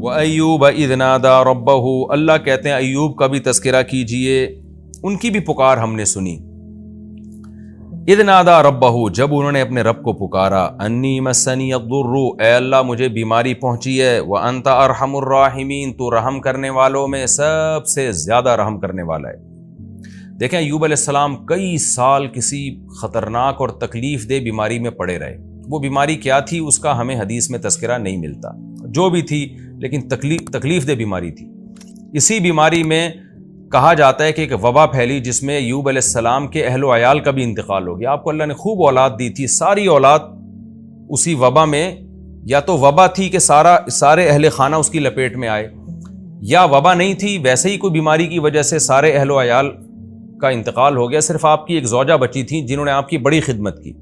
وَأَيُّوبَ إِذْ نَادَىٰ رَبَّهُ، اللہ کہتے ہیں ایوب کا بھی تذکرہ کیجئے، ان کی بھی پکار ہم نے سنی۔ اذ نادیٰ ربہ، جب انہوں نے اپنے رب کو پکارا، انی مسنی الضر، اے اللہ مجھے بیماری پہنچی ہے، وانت ارحم الراحمین، تو رحم کرنے والوں میں سب سے زیادہ رحم کرنے والا ہے۔ دیکھیں ایوب علیہ السلام کئی سال کسی خطرناک اور تکلیف دہ بیماری میں پڑے رہے۔ وہ بیماری کیا تھی اس کا ہمیں حدیث میں تذکرہ نہیں ملتا، جو بھی تھی لیکن تکلیف دہ بیماری تھی۔ اسی بیماری میں کہا جاتا ہے کہ ایک وبا پھیلی جس میں ایوب علیہ السلام کے اہل و عیال کا بھی انتقال ہو گیا۔ آپ کو اللہ نے خوب اولاد دی تھی، ساری اولاد اسی وبا میں، یا تو وبا تھی کہ سارے اہل خانہ اس کی لپیٹ میں آئے، یا وبا نہیں تھی، ویسے ہی کوئی بیماری کی وجہ سے سارے اہل و عیال کا انتقال ہو گیا، صرف آپ کی ایک زوجہ بچی تھیں جنہوں نے آپ کی بڑی خدمت کی۔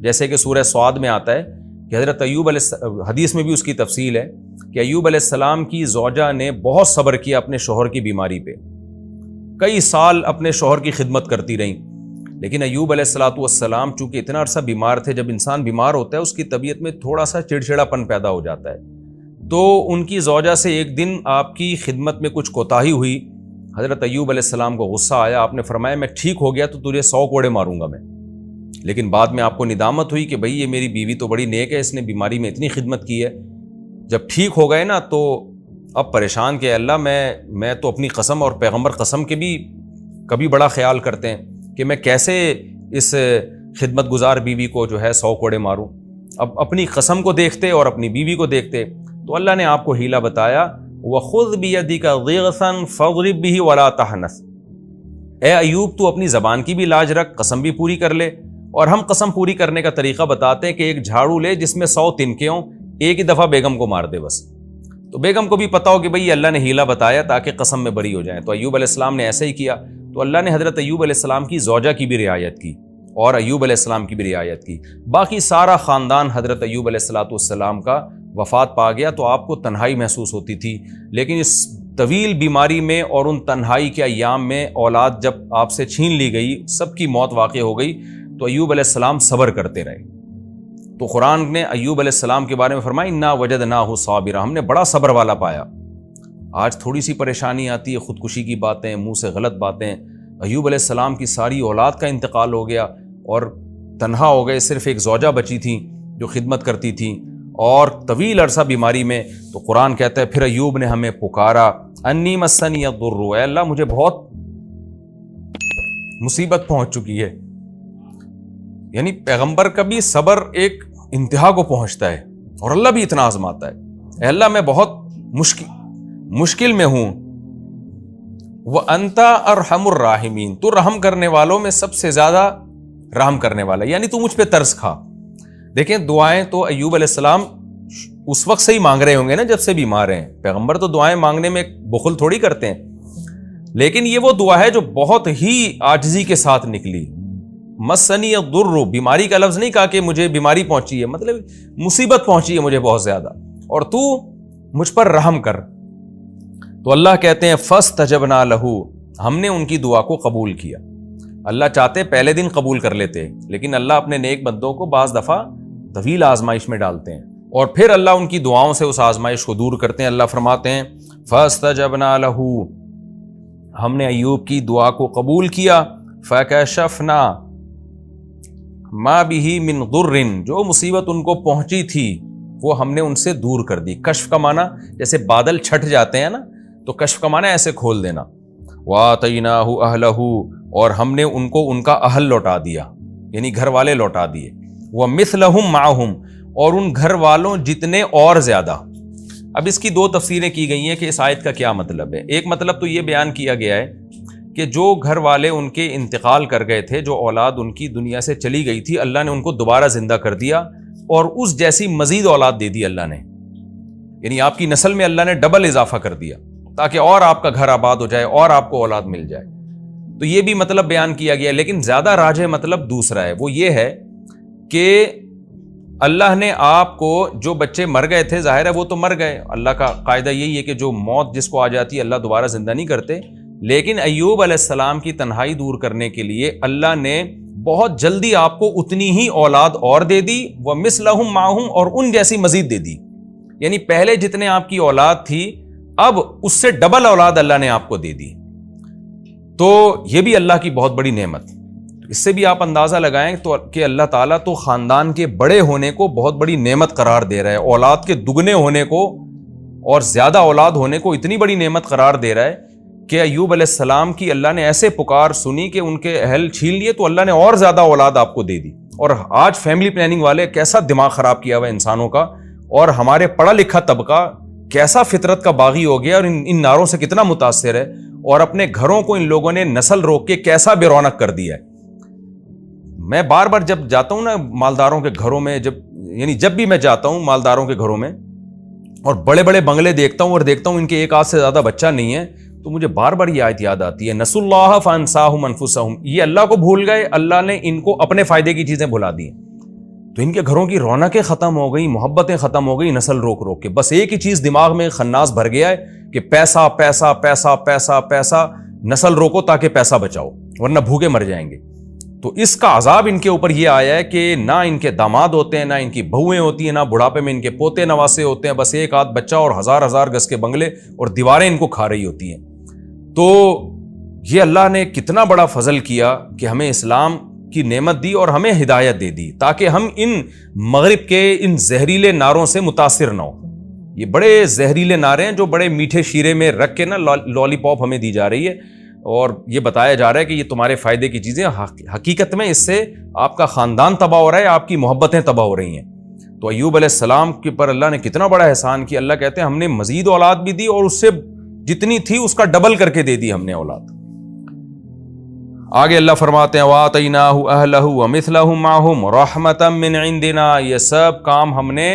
جیسے کہ سورہ سعد میں آتا ہے کہ حضرت ایوب حدیث میں بھی اس کی تفصیل ہے کہ ایوب علیہ السلام کی زوجہ نے بہت صبر کیا اپنے شوہر کی بیماری پہ، کئی سال اپنے شوہر کی خدمت کرتی رہیں، لیکن ایوب علیہ السلام چونکہ اتنا عرصہ بیمار تھے، جب انسان بیمار ہوتا ہے اس کی طبیعت میں تھوڑا سا چڑچڑا پن پیدا ہو جاتا ہے، تو ان کی زوجہ سے ایک دن آپ کی خدمت میں کچھ کوتاہی ہوئی، حضرت ایوب علیہ السلام کو غصہ آیا، آپ نے فرمایا میں ٹھیک ہو گیا تو تجھے 100 کوڑے ماروں گا میں، لیکن بعد میں آپ کو ندامت ہوئی کہ بھئی یہ میری بیوی تو بڑی نیک ہے، اس نے بیماری میں اتنی خدمت کی ہے، جب ٹھیک ہو گئے نا تو اب پریشان کہ اللہ میں تو اپنی قسم اور پیغمبر قسم کے بھی کبھی بڑا خیال کرتے ہیں کہ میں کیسے اس خدمت گزار بیوی کو جو ہے 100 کوڑے ماروں، اب اپنی قسم کو دیکھتے اور اپنی بیوی کو دیکھتے، تو اللہ نے آپ کو حیلہ بتایا، وَخُذْ بِيَدِكَ ضِغْثًا فَاضْرِب بِهِ وَلَا تَحْنَثْ، اے ایوب تو اپنی زبان کی بھی لاج رکھ، قسم بھی پوری کر لے، اور ہم قسم پوری کرنے کا طریقہ بتاتے ہیں کہ ایک جھاڑو لے جس میں 100 تنکے ہوں، ایک ہی دفعہ بیگم کو مار دے بس، تو بیگم کو بھی پتا ہو کہ بھئی اللہ نے حیلہ بتایا تاکہ قسم میں بری ہو جائیں۔ تو ایوب علیہ السلام نے ایسا ہی کیا، تو اللہ نے حضرت ایوب علیہ السلام کی زوجہ کی بھی رعایت کی اور ایوب علیہ السلام کی بھی رعایت کی، باقی سارا خاندان حضرت ایوب علیہ السلام کا وفات پا گیا، تو آپ کو تنہائی محسوس ہوتی تھی، لیکن اس طویل بیماری میں اور ان تنہائی کے ایام میں اولاد جب آپ سے چھین لی گئی، سب کی موت واقع ہو گئی، تو ایوب علیہ السلام صبر کرتے رہے۔ تو قرآن نے ایوب علیہ السلام کے بارے میں فرمایا انا وجدناہ صابرا، ہم نے بڑا صبر والا پایا۔ آج تھوڑی سی پریشانی آتی ہے، خودکشی کی باتیں، منہ سے غلط باتیں، ایوب علیہ السلام کی ساری اولاد کا انتقال ہو گیا اور تنہا ہو گئے، صرف ایک زوجہ بچی تھیں جو خدمت کرتی تھیں، اور طویل عرصہ بیماری میں۔ تو قرآن کہتا ہے پھر ایوب نے ہمیں پکارا، انی مسنی الضر، اے اللہ مجھے بہت مصیبت پہنچ چکی ہے۔ یعنی پیغمبر کا بھی صبر ایک انتہا کو پہنچتا ہے اور اللہ بھی اتنا آزماتا ہے، اے اللہ میں بہت مشکل میں ہوں، وَأَنْتَ أَرْحَمُ الراحمین، تو رحم کرنے والوں میں سب سے زیادہ رحم کرنے والا، یعنی تو مجھ پہ ترس کھا۔ دیکھیں دعائیں تو ایوب علیہ السلام اس وقت سے ہی مانگ رہے ہوں گے نا جب سے بیمار ہیں، پیغمبر تو دعائیں مانگنے میں بخل تھوڑی کرتے ہیں، لیکن یہ وہ دعا ہے جو بہت ہی عاجزی کے ساتھ نکلی۔ مسنی الضر، بیماری کا لفظ نہیں کہا کہ مجھے بیماری پہنچی ہے، مطلب مصیبت پہنچی ہے مجھے بہت زیادہ، اور تو مجھ پر رحم کر۔ تو اللہ کہتے ہیں فاستجبنا لہ، ہم نے ان کی دعا کو قبول کیا۔ اللہ چاہتے پہلے دن قبول کر لیتے، لیکن اللہ اپنے نیک بندوں کو بعض دفعہ طویل آزمائش میں ڈالتے ہیں، اور پھر اللہ ان کی دعاؤں سے اس آزمائش کو دور کرتے ہیں۔ اللہ فرماتے ہیں فاستجبنا لہ، ہم نے ایوب کی دعا کو قبول کیا، فکشفنا ما به من ضر، جو مصیبت ان کو پہنچی تھی وہ ہم نے ان سے دور کر دی۔ کشف کا معنی جیسے بادل چھٹ جاتے ہیں نا، تو کشف کا معنی ایسے کھول دینا۔ وَآتَيْنَاهُ أَهْلَهُ، اور ہم نے ان کو ان کا اہل لوٹا دیا، یعنی گھر والے لوٹا دیے۔ وَمِثْلَهُمْ مَعَهُمْ، اور ان گھر والوں جتنے اور زیادہ۔ اب اس کی دو تفسیریں کی گئی ہیں کہ اس آیت کا کیا مطلب ہے۔ ایک مطلب تو یہ بیان کیا گیا ہے کہ جو گھر والے ان کے انتقال کر گئے تھے، جو اولاد ان کی دنیا سے چلی گئی تھی، اللہ نے ان کو دوبارہ زندہ کر دیا اور اس جیسی مزید اولاد دے دی اللہ نے، یعنی آپ کی نسل میں اللہ نے ڈبل اضافہ کر دیا تاکہ اور آپ کا گھر آباد ہو جائے اور آپ کو اولاد مل جائے۔ تو یہ بھی مطلب بیان کیا گیا، لیکن زیادہ راجح مطلب دوسرا ہے، وہ یہ ہے کہ اللہ نے آپ کو، جو بچے مر گئے تھے ظاہر ہے وہ تو مر گئے، اللہ کا قاعدہ یہی ہے کہ جو موت جس کو آ جاتی ہے اللہ دوبارہ زندہ نہیں کرتے، لیکن ایوب علیہ السلام کی تنہائی دور کرنے کے لیے اللہ نے بہت جلدی آپ کو اتنی ہی اولاد اور دے دی، وَمِثْلَهُمْ مَعَهُمْ، اور ان جیسی مزید دے دی۔ یعنی پہلے جتنے آپ کی اولاد تھی اب اس سے ڈبل اولاد اللہ نے آپ کو دے دی. تو یہ بھی اللہ کی بہت بڑی نعمت. اس سے بھی آپ اندازہ لگائیں تو کہ اللہ تعالیٰ تو خاندان کے بڑے ہونے کو بہت بڑی نعمت قرار دے رہا ہے, اولاد کے دگنے ہونے کو اور زیادہ اولاد ہونے کو اتنی بڑی نعمت قرار دے رہا ہے کہ ایوب علیہ السلام کی اللہ نے ایسے پکار سنی کہ ان کے اہل چھین لیے تو اللہ نے اور زیادہ اولاد آپ کو دے دی. اور آج فیملی پلاننگ والے کیسا دماغ خراب کیا ہوا انسانوں کا, اور ہمارے پڑھا لکھا طبقہ کیسا فطرت کا باغی ہو گیا اور ان نعروں سے کتنا متاثر ہے, اور اپنے گھروں کو ان لوگوں نے نسل روک کے کیسا بے رونق کر دیا ہے. میں بار بار جب جاتا ہوں نا مالداروں کے گھروں میں, جب بھی میں جاتا ہوں مالداروں کے گھروں میں اور بڑے بڑے بنگلے دیکھتا ہوں اور دیکھتا ہوں ان کے ایک آدھ سے زیادہ بچہ نہیں ہے, تو مجھے بار بار یہ آیت یاد آتی ہے, نسوا اللہ فانساہم انفسہم. یہ اللہ کو بھول گئے, اللہ نے ان کو اپنے فائدے کی چیزیں بھلا دی. تو ان کے گھروں کی رونقیں ختم ہو گئی, محبتیں ختم ہو گئی نسل روک روک کے. بس ایک ہی چیز دماغ میں خناس بھر گیا ہے کہ پیسہ پیسہ پیسہ پیسہ پیسہ, نسل روکو تاکہ پیسہ بچاؤ ورنہ بھوکے مر جائیں گے. تو اس کا عذاب ان کے اوپر یہ آیا ہے کہ نہ ان کے داماد ہوتے ہیں, نہ ان کی بہویں ہوتی ہیں, نہ بڑھاپے میں ان کے پوتے نواسے ہوتے ہیں, بس ایک آدھ بچہ اور ہزار ہزار گز کے بنگلے اور دیواریں ان کو کھا رہی ہوتی ہیں. تو یہ اللہ نے کتنا بڑا فضل کیا کہ ہمیں اسلام کی نعمت دی اور ہمیں ہدایت دے دی تاکہ ہم ان مغرب کے ان زہریلے نعروں سے متاثر نہ ہوں. یہ بڑے زہریلے نعرے ہیں جو بڑے میٹھے شیرے میں رکھ کے نا لالی پاپ ہمیں دی جا رہی ہے, اور یہ بتایا جا رہا ہے کہ یہ تمہارے فائدے کی چیزیں. حقیقت میں اس سے آپ کا خاندان تباہ ہو رہا ہے, آپ کی محبتیں تباہ ہو رہی ہیں. تو ایوب علیہ السلام کے پر اللہ نے کتنا بڑا احسان کیا. اللہ کہتے ہیں ہم نے مزید اولاد بھی دی اور اس سے جتنی تھی اس کا ڈبل کر کے دے دی ہم نے اولاد. آگے اللہ فرماتے ہیں وَآتَيْنَاهُ أَهْلَهُ وَمِثْلَهُمْ مَعَهُمْ رَحْمَةً مِّنْ عِنْدِنَا. یہ سب کام ہم نے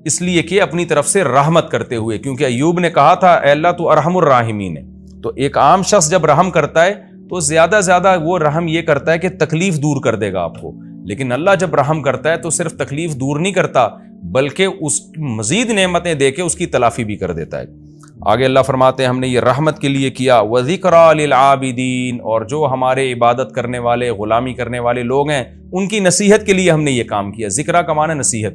اس لیے کہ اپنی طرف سے رحمت کرتے ہوئے, کیونکہ ایوب نے کہا تھا اے اللہ تو ارحم الراحمین ہے. تو ایک عام شخص جب رحم کرتا ہے تو زیادہ وہ رحم یہ کرتا ہے کہ تکلیف دور کر دے گا آپ کو, لیکن اللہ جب رحم کرتا ہے تو صرف تکلیف دور نہیں کرتا بلکہ اس مزید نعمتیں دے کے اس کی تلافی بھی کر دیتا ہے. آگے اللہ فرماتے ہیں ہم نے یہ رحمت کے لیے کیا. وَذِكْرَى لِلْعَابِدِينَ. اور جو ہمارے عبادت کرنے والے غلامی کرنے والے لوگ ہیں ان کی نصیحت کے لیے ہم نے یہ کام کیا. ذکرہ کا معنی نصیحت,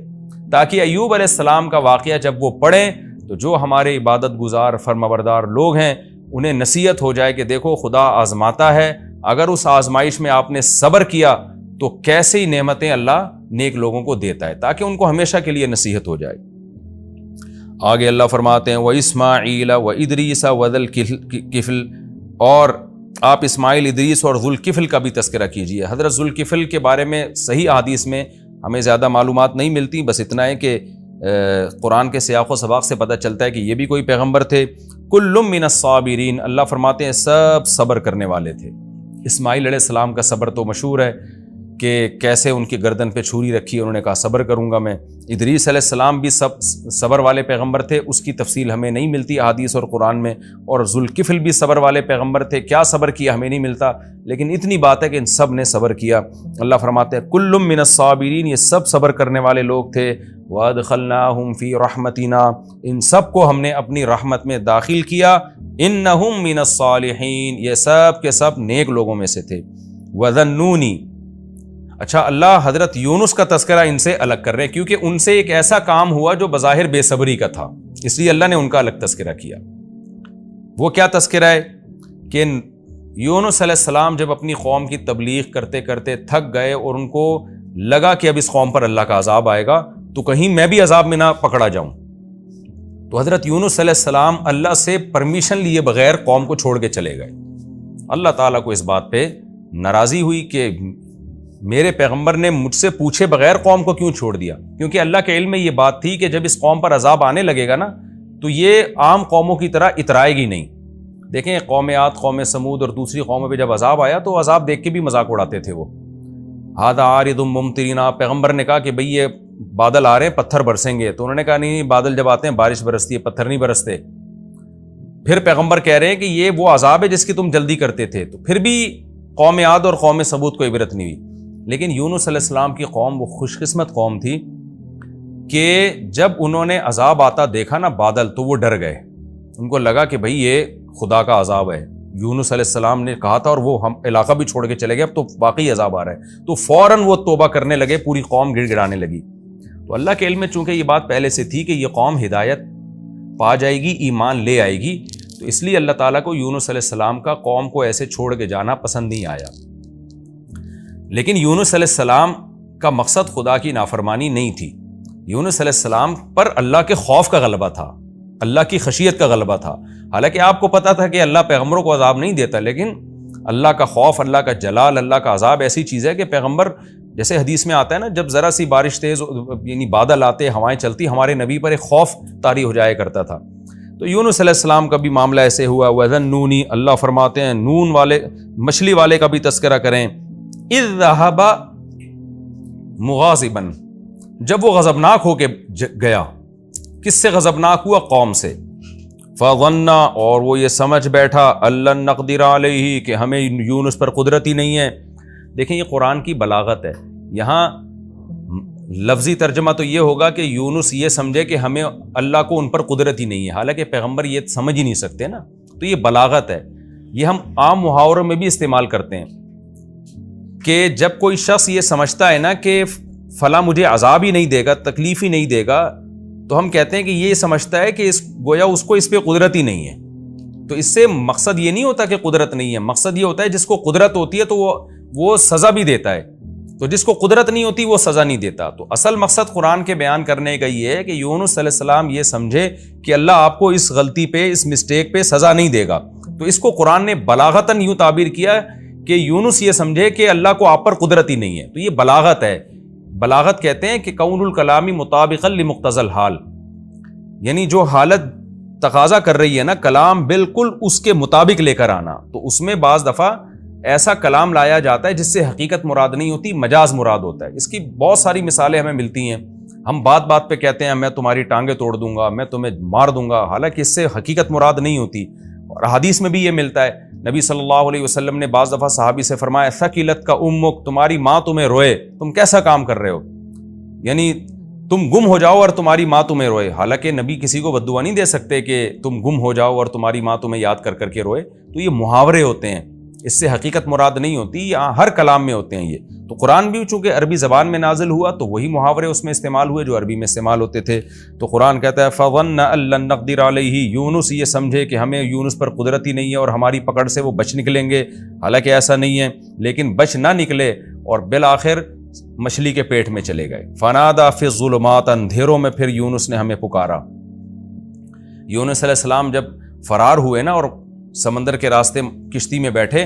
تاکہ ایوب علیہ السلام کا واقعہ جب وہ پڑھیں تو جو ہمارے عبادت گزار فرمانبردار لوگ ہیں انہیں نصیحت ہو جائے کہ دیکھو خدا آزماتا ہے, اگر اس آزمائش میں آپ نے صبر کیا تو کیسی نعمتیں اللہ نیک لوگوں کو دیتا ہے, تاکہ ان کو ہمیشہ کے لیے نصیحت ہو جائے. آگے اللہ فرماتے ہیں وَإِسْمَاعِيلَ وَإِدْرِيسَ وَذَا الْكِفْلِ. اور آپ اسماعیل, ادریس اور ذو الکفل کا بھی تذکرہ کیجیے. حضرت ذو الکفل کے بارے میں صحیح احادیث میں ہمیں زیادہ معلومات نہیں ملتی, بس اتنا ہے کہ قرآن کے سیاق و سباق سے پتہ چلتا ہے کہ یہ بھی کوئی پیغمبر تھے. کل من الصابرین. اللہ فرماتے ہیں سب صبر کرنے والے تھے. اسماعیل علیہ السلام کا صبر تو مشہور ہے کہ کیسے ان کی گردن پہ چھری رکھی, انہوں نے کہا صبر کروں گا میں. ادریس علیہ السلام بھی صبر والے پیغمبر تھے, اس کی تفصیل ہمیں نہیں ملتی احادیث اور قرآن میں. اور ذوالکفل بھی صبر والے پیغمبر تھے, کیا صبر کیا ہمیں نہیں ملتا, لیکن اتنی بات ہے کہ ان سب نے صبر کیا. اللہ فرماتے ہیں کل من الصابرین. یہ سب صبر کرنے والے لوگ تھے. وادخلناہم فی رحمتنا. ان سب کو ہم نے اپنی رحمت میں داخل کیا. انہم من الصالحین. یہ سب کے سب نیک لوگوں میں سے تھے. وذنونی. اچھا, اللہ حضرت یونس کا تذکرہ ان سے الگ کر رہے ہیں کیونکہ ان سے ایک ایسا کام ہوا جو بظاہر بے صبری کا تھا, اس لیے اللہ نے ان کا الگ تذکرہ کیا. وہ کیا تذکرہ ہے کہ یونس علیہ السلام جب اپنی قوم کی تبلیغ کرتے کرتے تھک گئے اور ان کو لگا کہ اب اس قوم پر اللہ کا عذاب آئے گا تو کہیں میں بھی عذاب میں نہ پکڑا جاؤں, تو حضرت یونس علیہ السلام اللہ سے پرمیشن لیے بغیر قوم کو چھوڑ کے چلے گئے. اللہ تعالیٰ کو اس بات پہ ناراضی ہوئی کہ میرے پیغمبر نے مجھ سے پوچھے بغیر قوم کو کیوں چھوڑ دیا, کیونکہ اللہ کے علم میں یہ بات تھی کہ جب اس قوم پر عذاب آنے لگے گا نا تو یہ عام قوموں کی طرح اترائے گی نہیں. دیکھیں قوم عاد, قوم سمود اور دوسری قوموں پہ جب عذاب آیا تو عذاب دیکھ کے بھی مذاق اڑاتے تھے. وہ ھذا عارض ممطرنا. پیغمبر نے کہا کہ بھئی یہ بادل آ رہے ہیں پتھر برسیں گے, تو انہوں نے کہا نہیں بادل جب آتے ہیں بارش برستی ہے, پتھر نہیں برستے. پھر پیغمبر کہہ رہے ہیں کہ یہ وہ عذاب ہے جس کی تم جلدی کرتے تھے, تو پھر بھی قوم عاد اور قوم سمود کو عبرت نہیں ہوئی. لیکن یونس علیہ السلام کی قوم وہ خوش قسمت قوم تھی کہ جب انہوں نے عذاب آتا دیکھا نا بادل تو وہ ڈر گئے. ان کو لگا کہ بھئی یہ خدا کا عذاب ہے. یونس علیہ السلام نے کہا تھا اور وہ ہم علاقہ بھی چھوڑ کے چلے گئے, اب تو واقعی عذاب آ رہا ہے. تو فوراً وہ توبہ کرنے لگے, پوری قوم گڑ گڑانے لگی. تو اللہ کے علم میں چونکہ یہ بات پہلے سے تھی کہ یہ قوم ہدایت پا جائے گی، ایمان لے آئے گی، تو اس لیے اللہ تعالیٰ کو یونس علیہ السلام کا قوم کو ایسے چھوڑ کے جانا پسند نہیں آیا۔ لیکن یونس علیہ السلام کا مقصد خدا کی نافرمانی نہیں تھی، یونس علیہ السلام پر اللہ کے خوف کا غلبہ تھا، اللہ کی خشیت کا غلبہ تھا۔ حالانکہ آپ کو پتا تھا کہ اللہ پیغمبروں کو عذاب نہیں دیتا، لیکن اللہ کا خوف، اللہ کا جلال، اللہ کا عذاب ایسی چیز ہے کہ پیغمبر، جیسے حدیث میں آتا ہے نا، جب ذرا سی بارش تیز یعنی بادل آتے، ہوائیں چلتی، ہمارے نبی پر ایک خوف طاری ہو جایا کرتا تھا۔ تو یونس علیہ السلام کا بھی معاملہ ایسے ہوا۔ وَذَنُّونِ، اللہ فرماتے ہیں نون والے مچھلی والے کا بھی تذکرہ کریں، اِذ ذَهَبَ مُغَاضِبًا، جب وہ غضبناک ہو کے گیا، کس سے غضبناک ہوا؟ قوم سے۔ فَظَنَّ، اور وہ یہ سمجھ بیٹھا، أَلَّن نَّقْدِرَ عَلَيْهِ، کہ ہمیں یونس پر قدرت ہی نہیں ہے۔ دیکھیں یہ قرآن کی بلاغت ہے، یہاں لفظی ترجمہ تو یہ ہوگا کہ یونس یہ سمجھے کہ ہمیں اللہ کو ان پر قدرت ہی نہیں ہے، حالانکہ پیغمبر یہ سمجھ ہی نہیں سکتے نا، تو یہ بلاغت ہے۔ یہ ہم عام محاوروں میں بھی استعمال کرتے ہیں کہ جب کوئی شخص یہ سمجھتا ہے نا کہ فلاں مجھے عذاب ہی نہیں دے گا، تکلیف ہی نہیں دے گا، تو ہم کہتے ہیں کہ یہ سمجھتا ہے کہ گویا اس کو اس پہ قدرت ہی نہیں ہے۔ تو اس سے مقصد یہ نہیں ہوتا کہ قدرت نہیں ہے، مقصد یہ ہوتا ہے جس کو قدرت ہوتی ہے تو وہ سزا بھی دیتا ہے، تو جس کو قدرت نہیں ہوتی وہ سزا نہیں دیتا۔ تو اصل مقصد قرآن کے بیان کرنے کا یہ ہے کہ یونس علیہ السلام یہ سمجھے کہ اللہ آپ کو اس غلطی پہ، اس مسٹیک پہ سزا نہیں دے گا، تو اس کو قرآن نے بلاغتاً یوں تعبیر کیا کہ یونس یہ سمجھے کہ اللہ کو آپ پر قدرت ہی نہیں ہے، تو یہ بلاغت ہے۔ بلاغت کہتے ہیں کہ کون الکلامی مطابقا لمقتضی الحال، یعنی جو حالت تقاضا کر رہی ہے نا، کلام بالکل اس کے مطابق لے کر آنا۔ تو اس میں بعض دفعہ ایسا کلام لایا جاتا ہے جس سے حقیقت مراد نہیں ہوتی، مجاز مراد ہوتا ہے۔ اس کی بہت ساری مثالیں ہمیں ملتی ہیں۔ ہم بات بات پہ کہتے ہیں میں تمہاری ٹانگیں توڑ دوں گا، میں تمہیں مار دوں گا، حالانکہ اس سے حقیقت مراد نہیں ہوتی۔ اور حدیث میں بھی یہ ملتا ہے، نبی صلی اللہ علیہ وسلم نے بعض دفعہ صحابی سے فرمایا ثقلت کا امک، تمہاری ماں تمہیں روئے، تم کیسا کام کر رہے ہو، یعنی تم گم ہو جاؤ اور تمہاری ماں تمہیں روئے۔ حالانکہ نبی کسی کو بد دعا نہیں دے سکتے کہ تم گم ہو جاؤ اور تمہاری ماں تمہیں یاد کر کر کے روئے، تو یہ محاورے ہوتے ہیں، اس سے حقیقت مراد نہیں ہوتی، یہاں ہر کلام میں ہوتے ہیں یہ۔ تو قرآن بھی چونکہ عربی زبان میں نازل ہوا تو وہی محاورے اس میں استعمال ہوئے جو عربی میں استعمال ہوتے تھے۔ تو قرآن کہتا ہے فَظَنَّ أَن لَّن نَّقْدِرَ عَلَيْهِ، یونس یہ سمجھے کہ ہمیں یونس پر قدرت ہی نہیں ہے اور ہماری پکڑ سے وہ بچ نکلیں گے، حالانکہ ایسا نہیں ہے، لیکن بچ نہ نکلے اور بالآخر مچھلی کے پیٹ میں چلے گئے۔ فَنَادَىٰ فِي الظُّلُمَاتِ، اندھیروں میں پھر یونس نے ہمیں پکارا۔ یونس علیہ السلام جب فرار ہوئے نا اور سمندر کے راستے کشتی میں بیٹھے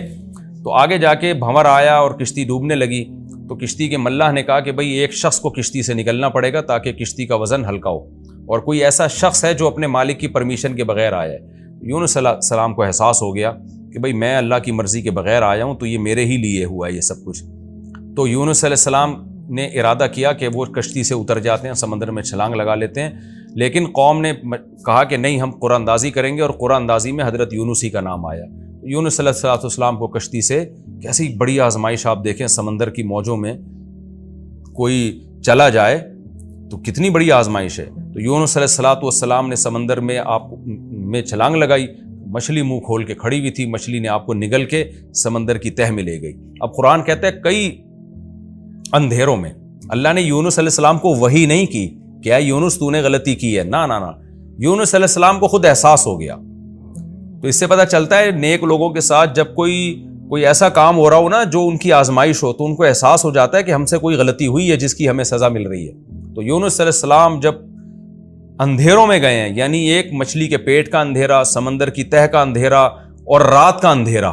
تو آگے جا کے بھنور آیا اور کشتی ڈوبنے لگی، تو کشتی کے ملاح نے کہا کہ بھئی ایک شخص کو کشتی سے نکلنا پڑے گا تاکہ کشتی کا وزن ہلکا ہو، اور کوئی ایسا شخص ہے جو اپنے مالک کی پرمیشن کے بغیر آیا ہے۔ یونس علیہ السلام کو احساس ہو گیا کہ بھئی میں اللہ کی مرضی کے بغیر آیا ہوں، تو یہ میرے ہی لیے ہوا ہے یہ سب کچھ۔ تو یونس علیہ السلام نے ارادہ کیا کہ وہ کشتی سے اتر جاتے ہیں، سمندر میں چھلانگ لگا لیتے ہیں، لیکن قوم نے کہا کہ نہیں، ہم قرآن اندازی کریں گے، اور قرآن اندازی میں حضرت یونس ہی کا نام آیا۔ یونس علیہ السلام کو کشتی سے، کیسی بڑی آزمائش آپ دیکھیں، سمندر کی موجوں میں کوئی چلا جائے تو کتنی بڑی آزمائش ہے۔ تو یونس علیہ السلام نے سمندر میں میں چھلانگ لگائی، مچھلی منہ کھول کے کھڑی ہوئی تھی، مچھلی نے آپ کو نگل کے سمندر کی تہ میں لے گئی۔ اب قرآن کہتا ہے کئی اندھیروں میں اللہ نے یونس علیہ السلام کو وحی نہیں کی کہ اے یونس تو نے غلطی کی ہے، نہ نہ نہ، یونس علیہ السلام کو خود احساس ہو گیا۔ تو اس سے پتہ چلتا ہے نیک لوگوں کے ساتھ جب کوئی ایسا کام ہو رہا ہو نا جو ان کی آزمائش ہو، تو ان کو احساس ہو جاتا ہے کہ ہم سے کوئی غلطی ہوئی ہے جس کی ہمیں سزا مل رہی ہے۔ تو یونس علیہ السلام جب اندھیروں میں گئے ہیں، یعنی ایک مچھلی کے پیٹ کا اندھیرا، سمندر کی تہ کا اندھیرا اور رات کا اندھیرا،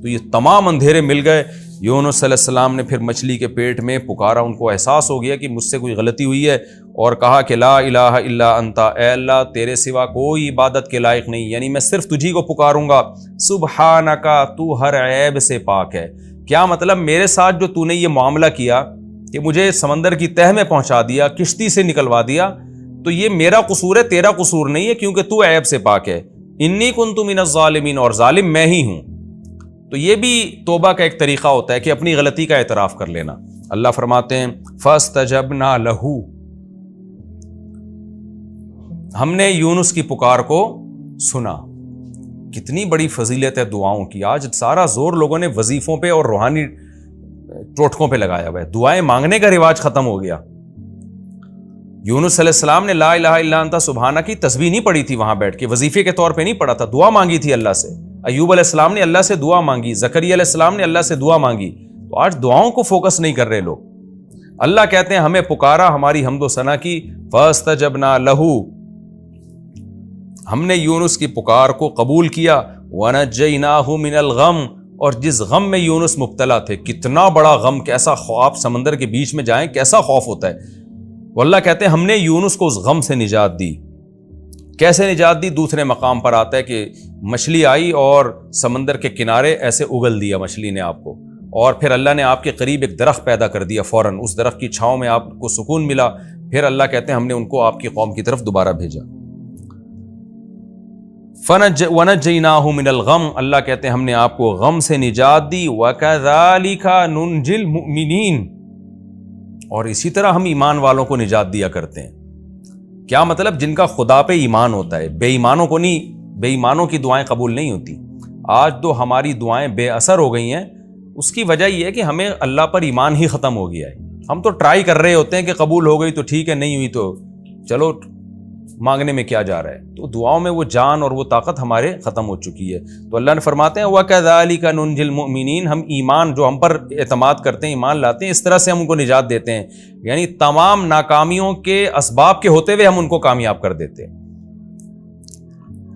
تو یہ تمام اندھیرے مل گئے۔ یونس علیہ السلام نے پھر مچھلی کے پیٹ میں پکارا، ان کو احساس ہو گیا کہ مجھ سے کوئی غلطی ہوئی ہے، اور کہا کہ لا الہ الا انت، اے اللہ تیرے سوا کوئی عبادت کے لائق نہیں، یعنی میں صرف تجھی کو پکاروں گا، سبحانک، تو ہر عیب سے پاک ہے۔ کیا مطلب میرے ساتھ جو تو نے یہ معاملہ کیا کہ مجھے سمندر کی تہ میں پہنچا دیا، کشتی سے نکلوا دیا، تو یہ میرا قصور ہے، تیرا قصور نہیں ہے، کیونکہ تو عیب سے پاک ہے۔ انی کنت من الظالمین، اور ظالم میں ہی ہوں۔ تو یہ بھی توبہ کا ایک طریقہ ہوتا ہے کہ اپنی غلطی کا اعتراف کر لینا۔ اللہ فرماتے ہیں فاستجبنا لہ، ہم نے یونس کی پکار کو سنا۔ کتنی بڑی فضیلت ہے دعاؤں کی۔ آج سارا زور لوگوں نے وظیفوں پہ اور روحانی ٹوٹکوں پہ لگایا ہوا ہے، دعائیں مانگنے کا رواج ختم ہو گیا۔ یونس علیہ السلام نے لا الہ الا انت سبحانہ کی تسبیح نہیں پڑھی تھی وہاں بیٹھ کے، وظیفے کے طور پہ نہیں پڑھا تھا، دعا مانگی تھی اللہ سے۔ ایوب علیہ السلام نے اللہ سے دعا مانگی، زکریا علیہ السلام نے اللہ سے دعا مانگی۔ تو آج دعاؤں کو فوکس نہیں کر رہے لوگ۔ اللہ کہتے ہیں ہمیں پکارا، ہماری حمد و ثنا کی، فاستجبنا لہ، ہم نے یونس کی پکار کو قبول کیا، ونجیناہ من الغم، اور جس غم میں یونس مبتلا تھے، کتنا بڑا غم، کیسا خوف، سمندر کے بیچ میں جائیں کیسا خوف ہوتا ہے، وہ اللہ کہتے ہیں ہم نے یونس کو اس غم سے نجات دی۔ کیسے نجات دی؟ دوسرے مقام پر آتا ہے کہ مچھلی آئی اور سمندر کے کنارے ایسے اگل دیا مچھلی نے آپ کو، اور پھر اللہ نے آپ کے قریب ایک درخت پیدا کر دیا، فوراً اس درخت کی چھاؤں میں آپ کو سکون ملا۔ پھر اللہ کہتے ہیں ہم نے ان کو آپ کی قوم کی طرف دوبارہ بھیجا۔ وَنَجَّيْنَاهُ مِنَ الْغَمِّ، اللہ کہتے ہیں ہم نے آپ کو غم سے نجات دی۔ وَكَذَلِكَ نُنْجِي الْمُؤْمِنِينَ، اور اسی طرح ہم ایمان والوں کو نجات دیا کرتے ہیں۔ کیا مطلب؟ جن کا خدا پہ ایمان ہوتا ہے، بے ایمانوں کو نہیں، بے ایمانوں کی دعائیں قبول نہیں ہوتی۔ آج تو ہماری دعائیں بے اثر ہو گئی ہیں، اس کی وجہ یہ ہے کہ ہمیں اللہ پر ایمان ہی ختم ہو گیا ہے۔ ہم تو ٹرائی کر رہے ہوتے ہیں کہ قبول ہو گئی تو ٹھیک ہے، نہیں ہوئی تو چلو مانگنے میں کیا جا رہا ہے۔ تو دعاؤں میں وہ جان اور وہ طاقت ہمارے ختم ہو چکی ہے۔ تو اللہ نے فرماتے ہیں وَكَذَلِكَ نُنْجِي الْمُؤْمِنِينَ، ہم ایمان جو ہم پر اعتماد کرتے ہیں، ایمان لاتے ہیں، اس طرح سے ہم ان کو نجات دیتے ہیں، یعنی تمام ناکامیوں کے اسباب کے ہوتے ہوئے ہم ان کو کامیاب کر دیتے ہیں۔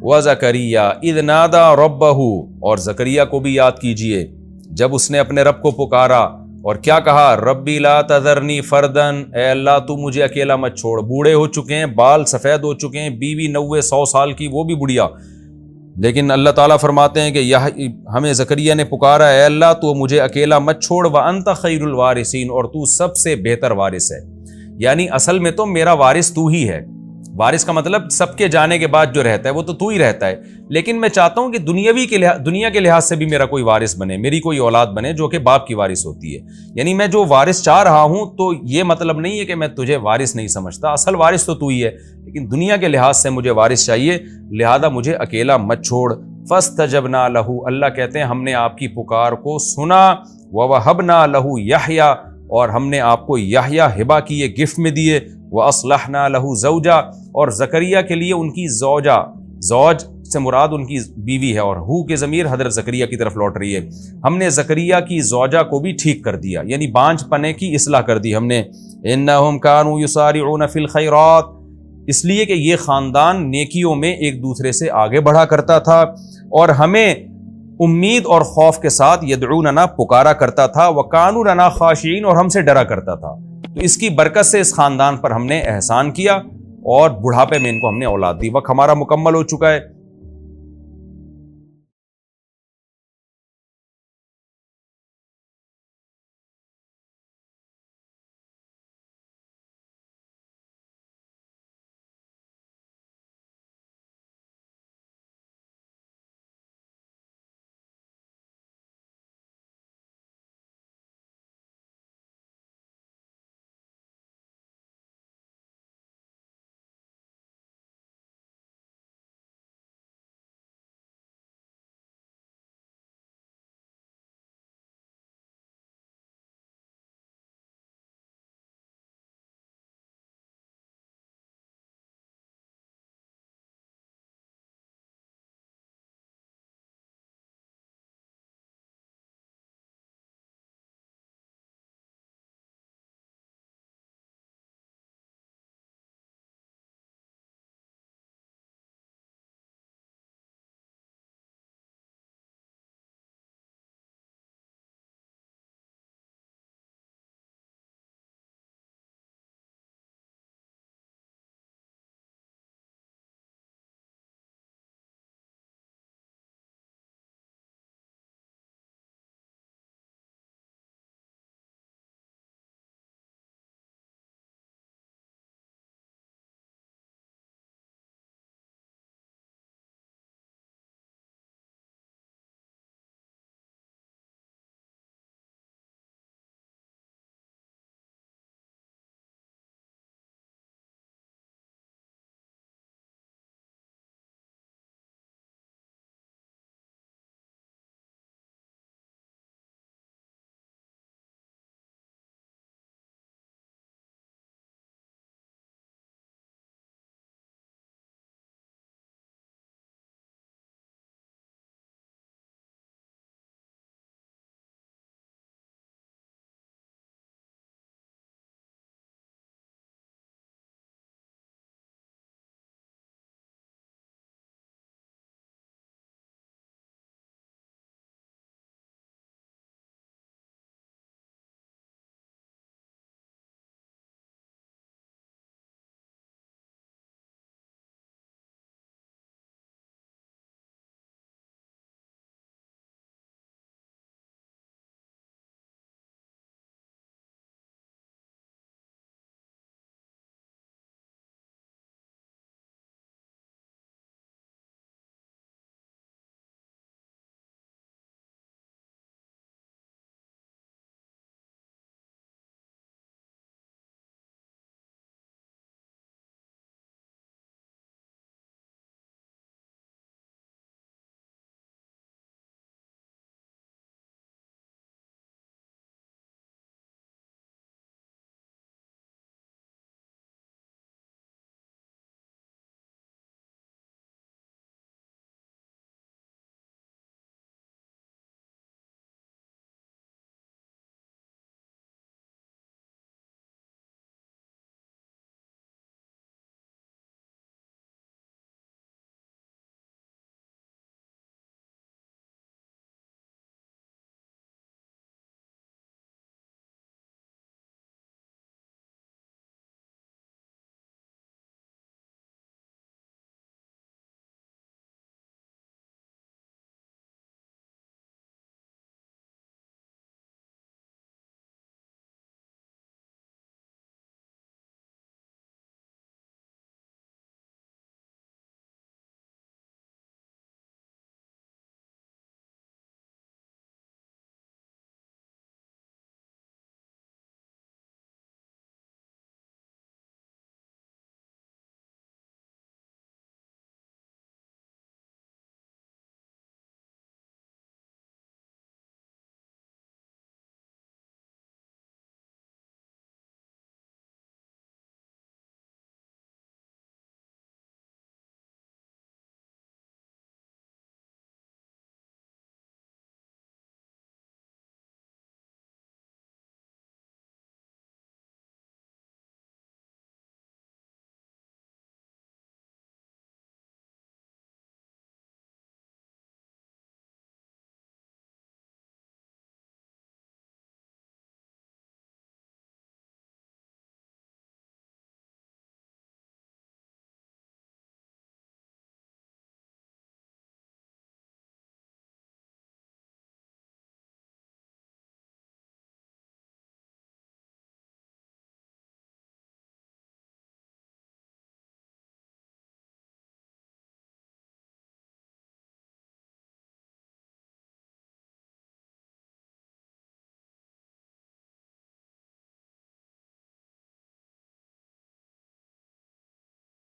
وَزَكَرِيَّا إِذْ نَادَى رَبَّهُ، اور زکریا کو بھی یاد کیجئے جب اس نے اپنے رب کو پکارا، اور کیا کہا؟ ربی لا تذرنی فردن، اے اللہ تو مجھے اکیلا مت چھوڑ۔ بوڑھے ہو چکے ہیں، بال سفید ہو چکے ہیں، بیوی 90-100 سال کی، وہ بھی بڑھیا، لیکن اللہ تعالیٰ فرماتے ہیں کہ ہمیں زکریا نے پکارا، اے اللہ تو مجھے اکیلا مت چھوڑ، وَأَنْتَ خَيْرُ الْوَارِثِينَ، اور تو سب سے بہتر وارث ہے۔ یعنی اصل میں تو میرا وارث تو ہی ہے۔ وارث کا مطلب سب کے جانے کے بعد جو رہتا ہے وہ تو ہی رہتا ہے، لیکن میں چاہتا ہوں کہ دنیا کے لحاظ سے بھی میرا کوئی وارث بنے، میری کوئی اولاد بنے جو کہ باپ کی وارث ہوتی ہے۔ یعنی میں جو وارث چاہ رہا ہوں تو یہ مطلب نہیں ہے کہ میں تجھے وارث نہیں سمجھتا، اصل وارث تو ہی ہے، لیکن دنیا کے لحاظ سے مجھے وارث چاہیے، لہذا مجھے اکیلا مت چھوڑ۔ فاستجبنا لہ، اللہ کہتے ہیں ہم نے آپ کی پکار کو سنا، ووہبنا لہ یحییٰ، اور ہم نے آپ کو یحییٰ ہبہ کیے، گفٹ میں دیے، وَأَصْلَحْنَا لَهُ زَوْجًا، اور زکریا کے لیے ان کی زوجہ، زوج سے مراد ان کی بیوی ہے، اور ہو کے ضمیر حضرت زکریا کی طرف لوٹ رہی ہے۔ ہم نے زکریا کی زوجہ کو بھی ٹھیک کر دیا، یعنی بانجھ پنے کی اصلاح کر دی ہم نے۔ إِنَّهُمْ كَانُوا يُسَارِعُونَ فِي الْخَيْرَاتِ، اس لیے کہ یہ خاندان نیکیوں میں ایک دوسرے سے آگے بڑھا کرتا تھا، اور ہمیں امید اور خوف کے ساتھ یدعوننا پکارا کرتا تھا، وَكَانُوا لَنَا خَاشِعِينَ، اور ہم سے ڈرا کرتا تھا۔ تو اس کی برکت سے اس خاندان پر ہم نے احسان کیا، اور بڑھاپے میں ان کو ہم نے اولاد دی۔ وقت ہمارا مکمل ہو چکا ہے۔